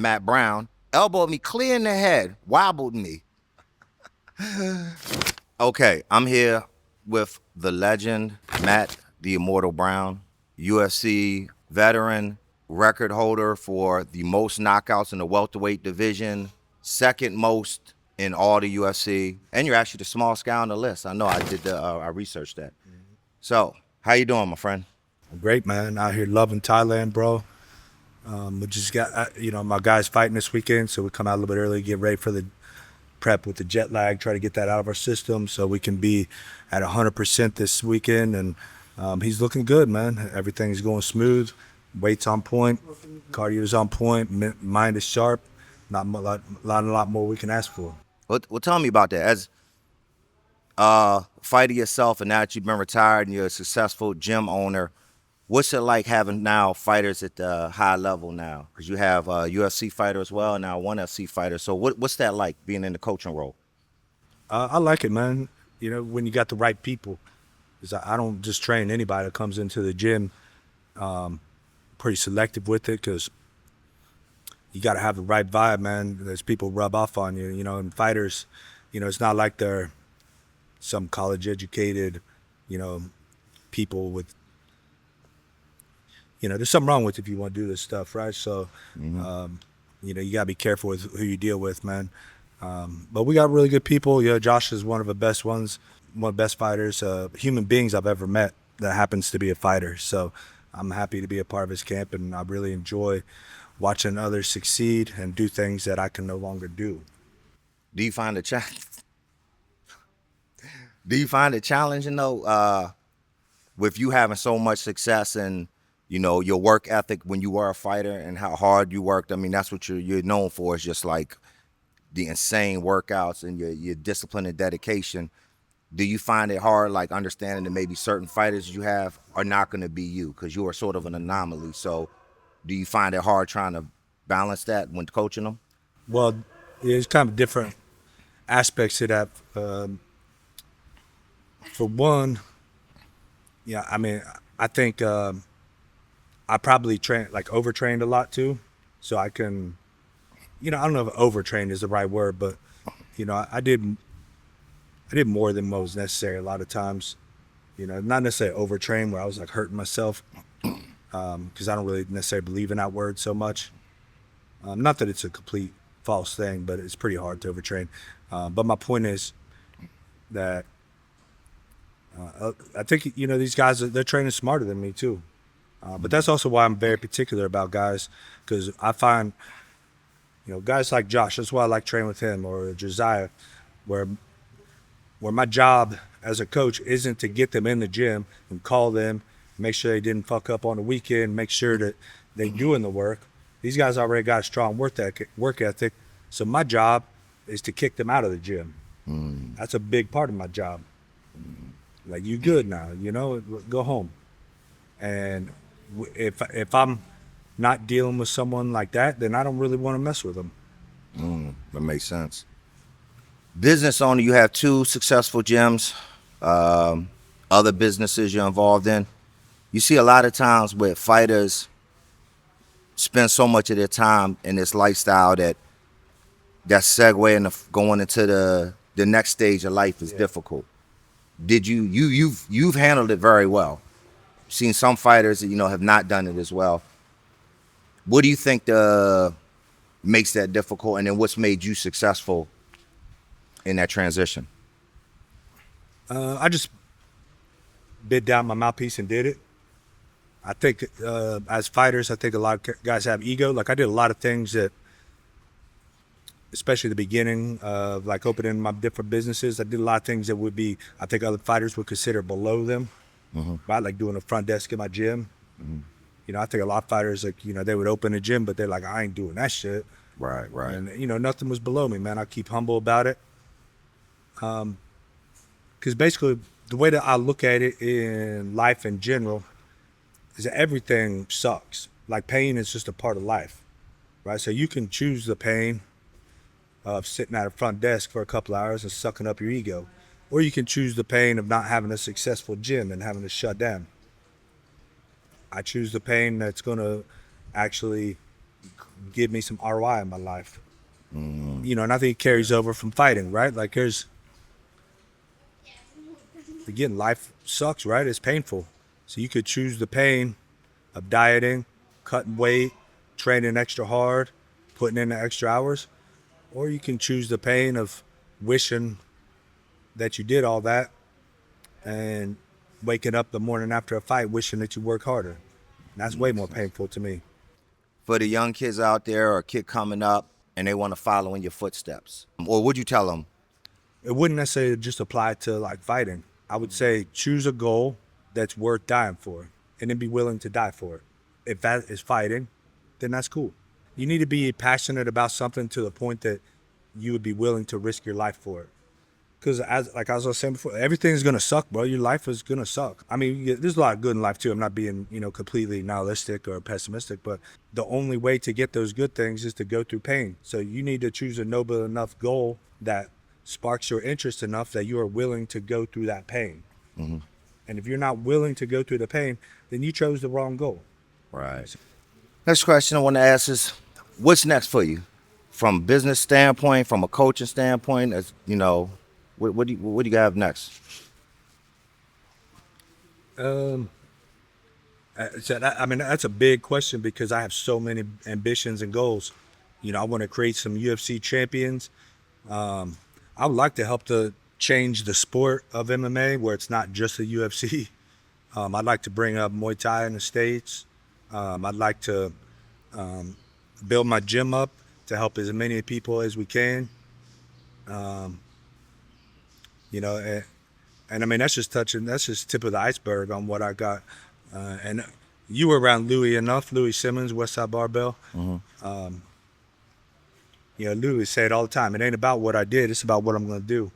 Matt Brown, elbowed me clear in the head, wobbled me. Okay, I'm here with the legend, Matt the Immortal Brown, UFC veteran, record holder for the most knockouts in the welterweight division, second most in all the UFC, and you're actually the smallest guy on the list. I know. I researched that. So, how you doing, my friend? Great, man. Out here loving Thailand, bro. We just got, my guys fighting this weekend, so we come out a little bit early, get ready for the prep with the jet lag, try to get that out of our system so we can be at 100% this weekend. And he's looking good, man. Everything's going smooth. Weight's on point, cardio's on point, mind is sharp. Not a lot more we can ask for. Well, tell me about that. As fighter yourself, and now that you've been retired and you're a successful gym owner, what's it like having now fighters at the high level now? Because you have a UFC fighter as well, and now one UFC fighter. So what's that like being in the coaching role? I like it, man. When you got the right people. 'Cause I don't just train anybody that comes into the gym. Pretty selective with it because you got to have the right vibe, man. There's people rub off on you, and fighters, it's not like they're some college educated, people with, there's something wrong with if you want to do this stuff, right? So, you got to be careful with who you deal with, man. But we got really good people. Josh is one of the best ones, one of the best fighters, human beings I've ever met that happens to be a fighter. So I'm happy to be a part of his camp, and I really enjoy watching others succeed and do things that I can no longer do. Do you find it Do you find it challenging though, with you having so much success and your work ethic when you were a fighter and how hard you worked? I mean, that's what you're known for, is just like the insane workouts and your discipline and dedication. Do you find it hard, like understanding that maybe certain fighters you have are not going to be you because you are sort of an anomaly? So, do you find it hard trying to balance that when coaching them? Well, there's kind of different aspects to that. For one, yeah, I mean, I think I probably overtrained a lot too, so I can, I don't know if overtrained is the right word, but I did more than what was necessary a lot of times. Not necessarily overtrained where I was like hurting myself, because I don't really necessarily believe in that word so much. Not that it's a complete false thing, but it's pretty hard to overtrain. But my point is that I think these guys, they're training smarter than me too. But that's also why I'm very particular about guys, because I find guys like Josh. That's why I like training with him, or Josiah, where my job as a coach isn't to get them in the gym and call them, make sure they didn't fuck up on the weekend, make sure that they're doing the work. These guys already got a strong work ethic, so my job is to kick them out of the gym. That's a big part of my job. Like, you good now, go home. And if I'm not dealing with someone like that, then I don't really want to mess with them. That makes sense. Business owner, you have two successful gyms, other businesses you're involved in. You see a lot of times where fighters spend so much of their time in this lifestyle that segue into going into the next stage of life is difficult. Did you've handled it very well. Seen some fighters that have not done it as well. What do you think makes that difficult, and then what's made you successful in that transition? I just bit down my mouthpiece and did it. I think as fighters, I think a lot of guys have ego. Like, I did a lot of things that, especially the beginning of like opening my different businesses, I did a lot of things that I think other fighters would consider below them. Right? Like doing a front desk in my gym. I think a lot of fighters, like, they would open a gym, but they're like, I ain't doing that shit. Right. And, nothing was below me, man. I keep humble about it. Because basically, the way that I look at it in life in general is that everything sucks. Like, pain is just a part of life, right? So you can choose the pain of sitting at a front desk for a couple hours and sucking up your ego, or you can choose the pain of not having a successful gym and having to shut down. I choose the pain that's going to actually give me some ROI in my life. You know, and I think it carries over from fighting, right? Like again, life sucks, right? It's painful. So you could choose the pain of dieting, cutting weight, training extra hard, putting in the extra hours, or you can choose the pain of wishing that you did all that and waking up the morning after a fight wishing that you worked harder. And that's way more painful to me. For the young kids out there or a kid coming up and they want to follow in your footsteps, or would you tell them? It wouldn't necessarily just apply to like fighting. I would say choose a goal that's worth dying for and then be willing to die for it. If that is fighting, then that's cool. You need to be passionate about something to the point that you would be willing to risk your life for it. Because as like I was saying before, everything's gonna suck, bro. Your life is gonna suck. I mean, there's a lot of good in life too. I'm not being, completely nihilistic or pessimistic, but the only way to get those good things is to go through pain. So you need to choose a noble enough goal that sparks your interest enough that you are willing to go through that pain. And if you're not willing to go through the pain, then you chose the wrong goal. Right. Next question I want to ask is, what's next for you, from a business standpoint, from a coaching standpoint? As you know, what do you have next? I mean, that's a big question because I have so many ambitions and goals. I want to create some UFC champions. I would like to help to change the sport of MMA where it's not just the UFC. I'd like to bring up Muay Thai in the States. I'd like to build my gym up to help as many people as we can. And I mean, that's just tip of the iceberg on what I got. And you were around Louis Simmons, Westside Barbell. Louis said all the time, it ain't about what I did, it's about what I'm going to do.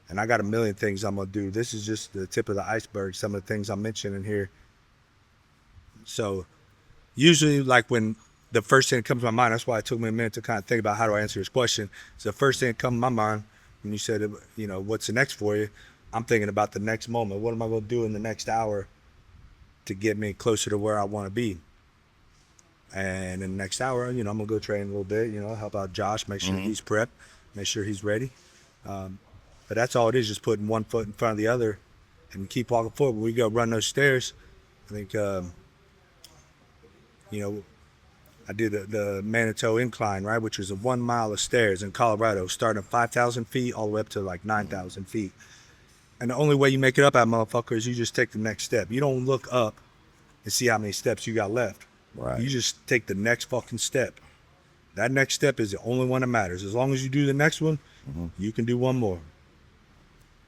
And I got a million things I'm going to do. This is just the tip of the iceberg, some of the things I'm mentioning here. So usually, like when the first thing that comes to my mind, that's why it took me a minute to kind of think about how do I answer this question. So the first thing that comes to my mind when you said, what's the next for you? I'm thinking about the next moment. What am I going to do in the next hour to get me closer to where I want to be? And in the next hour, I'm going to go train a little bit, help out Josh, make sure he's prepped, make sure he's ready. But that's all it is, just putting one foot in front of the other and keep walking forward. When we go run those stairs, I think, I did the Manitou incline, right, which was a 1 mile of stairs in Colorado, starting at 5,000 feet all the way up to like 9,000 feet. And the only way you make it up that motherfucker is you just take the next step. You don't look up and see how many steps you got left. Right. You just take the next fucking step. That next step is the only one that matters. As long as you do the next one, you can do one more.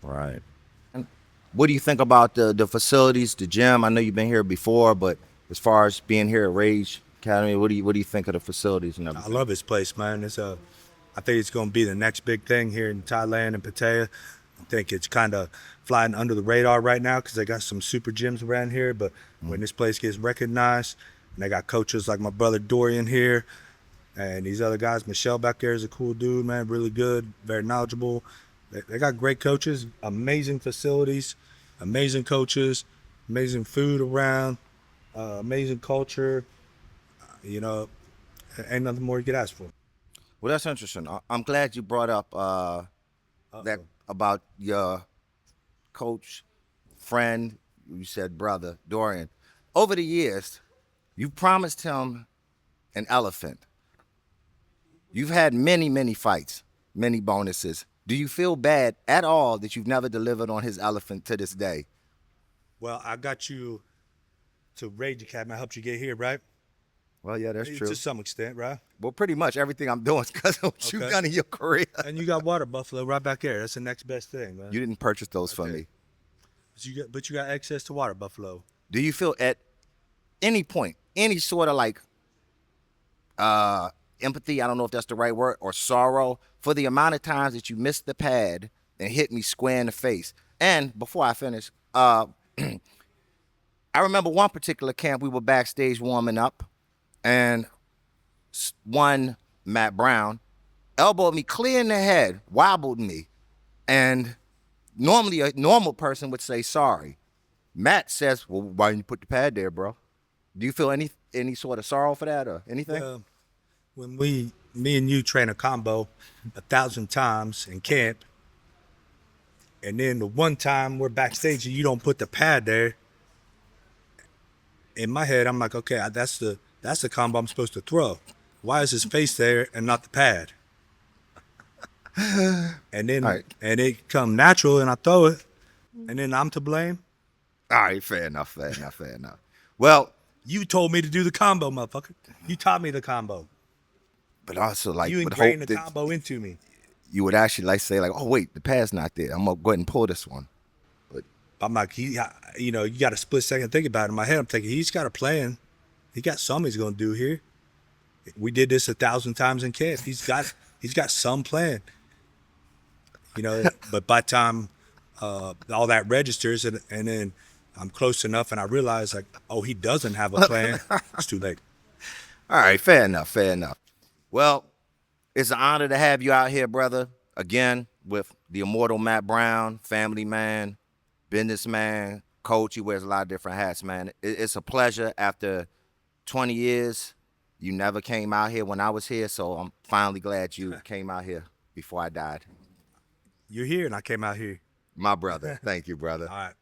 Right. And what do you think about the facilities, the gym? I know you've been here before, but as far as being here at Rage Academy, what do you think of the facilities and everything? I love this place, man. I think it's going to be the next big thing here in Thailand and Pattaya. I think it's kind of flying under the radar right now because they got some super gyms around here. But when this place gets recognized, and they got coaches like my brother Dorian here, and these other guys, Michelle back there is a cool dude, man, really good, very knowledgeable. They got great coaches, amazing facilities, amazing coaches, amazing food around, amazing culture. Ain't nothing more you could ask for. Well, that's interesting. I'm glad you brought up that about your coach, friend, you said brother, Dorian. Over the years, you promised him an elephant. You've had many, many fights, many bonuses. Do you feel bad at all that you've never delivered on his elephant to this day? Well, I got you to Rage Academy. I helped you get here, right? Well, yeah, that's true. To some extent, right? Well, pretty much everything I'm doing is because of what you've done in your career. And you got Water Buffalo right back there. That's the next best thing, man. You didn't purchase those for me. But you got access to Water Buffalo. Do you feel at any point, any sort of like empathy, I don't know if that's the right word, or sorrow for the amount of times that you missed the pad and hit me square in the face? And before I finish, I remember one particular camp, we were backstage warming up, and one Matt Brown elbowed me clear in the head, wobbled me, and normally a normal person would say sorry. Matt says, well, why didn't you put the pad there, bro? Do you feel any sort of sorrow for that or anything? when me and you train a combo 1,000 times in camp, and then the one time we're backstage and you don't put the pad there, in my head I'm like, okay, that's the combo I'm supposed to throw. Why is his face there and not the pad? And All then right. and it come natural and I throw it, and then I'm to blame. All right, fair enough, fair enough, fair enough. Well, You told me to do the combo, motherfucker. You taught me the combo. but also like You would hope ingrained the that combo into me. you would actually like say like, oh wait, the pad's not there. I'm gonna go ahead and pull this one. But I'm like, you got a split second to think about it. In my head, I'm thinking, he's got a plan. He got something he's going to do here. We did this 1,000 times in camp. He's got some plan. But by the time all that registers and then I'm close enough and I realize like, oh, he doesn't have a plan. It's too late. all right, fair enough, fair enough. Well, it's an honor to have you out here, brother. Again, with the immortal Matt Brown, family man, businessman, coach. He wears a lot of different hats, man. It's a pleasure. After 20 years, you never came out here when I was here, so I'm finally glad you came out here before I died. You're here and I came out here. My brother. Thank you, brother. All right.